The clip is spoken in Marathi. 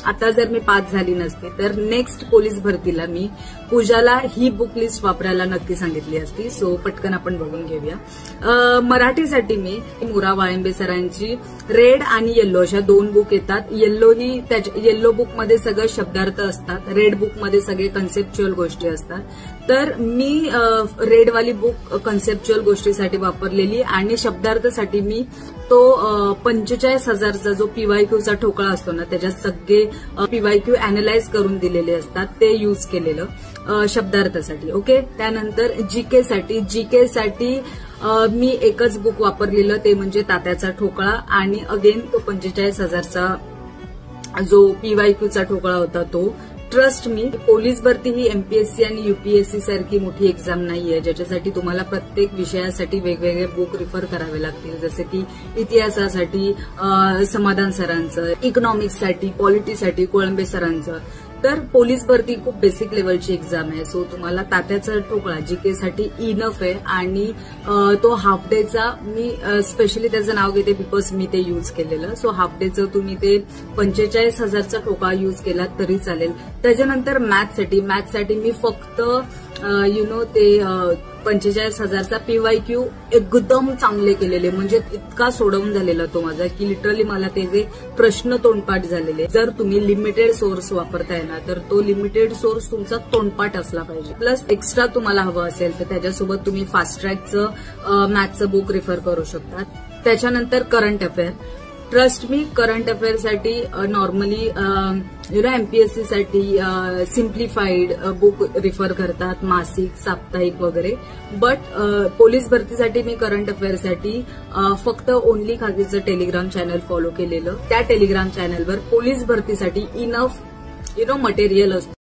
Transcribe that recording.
आता जर मी पास झाली नसते तर नेक्स्ट पोलीस भरतीला मी पूजाला ही बुक लिस्ट वापरायला नक्की सांगितली असती. सो पटकन आपण बघून घेऊया. मराठीसाठी मी मुरा वाळिंबे सरांची रेड आणि येल्लो अशा 2 बुक येतात. येल्लो बुकमध्ये सगळे शब्दार्थ असतात, रेड बुकमध्ये सगळे कन्सेप्च्युअल गोष्टी असतात. तर मी रेडवाली बुक कन्सेप्च्युअल गोष्टीसाठी वापरलेली आणि शब्दार्थासाठी मी तो 45,000चा जो पीवायक्यूचा ठोकळा असतो ना, त्याच्यात सगळे पीवायक्यू अॅनलाइज करून दिलेले असतात, ते यूज केलेलं शब्दार्थासाठी. ओके. त्यानंतर जीके साठी मी एकच बुक वापरलेलं, ते म्हणजे तात्याचा ठोकळा आणि अगेन तो 45,000चा जो पीवायक्यूचा ठोकळा होता तो. ट्रस्ट मी, पोलीस भरती ही एमपीएससी आणि युपीएससी सारखी मोठी एक्झाम नाहीये ज्याच्यासाठी तुम्हाला प्रत्येक विषयासाठी वेगवेगळे बुक रिफर करावे लागतील, जसे की इतिहासासाठी समाधान सरांचं, इकॉनॉमिक्ससाठी, पॉलिटीसाठी कोळंबे सरांचं. तर पोलीस भरती खूप बेसिक लेवलची एक्झाम आहे. सो तुम्हाला तात्याचा ठोकळा जीकेसाठी इनफ आहे आणि तो हाफ डेचा मी स्पेशली त्याचं नाव घेते बिकॉज मी ते यूज केलेलं. सो हाफ डेचं तुम्ही ते 45,000चा ठोकळा यूज केला तरी चालेल. त्याच्यानंतर मॅथ्ससाठी मी फक्त ते 45,000चा पीवायक्यू एकदम चांगले केलेले, म्हणजे इतका सोडवून झालेला तो माझा की लिटरली मला ते प्रश्न तोंडपाठ झालेले. जर तुम्ही लिमिटेड सोर्स वापरताय ना तर तो लिमिटेड सोर्स तुमचा तोंडपाठ असला पाहिजे. प्लस एक्स्ट्रा तुम्हाला हवं असेल तर त्याच्यासोबत तुम्ही फास्ट ट्रॅकचं मॅथ्सचं बुक रिफर करू शकता. त्याच्यानंतर current affair. Trust me, current अफेअरसाठी नॉर्मली एमपीएससी साठी सिम्प्लिफाईड बुक रिफर करतात, मासिक, साप्ताहिक वगैरे. बट पोलीस भरतीसाठी मी करंट अफेअरसाठी फक्त ओनली खाकीचं टेलिग्राम चॅनल फॉलो केलेलं. त्या टेलिग्राम चॅनलवर पोलीस भरतीसाठी इनफ मटेरियल असतं.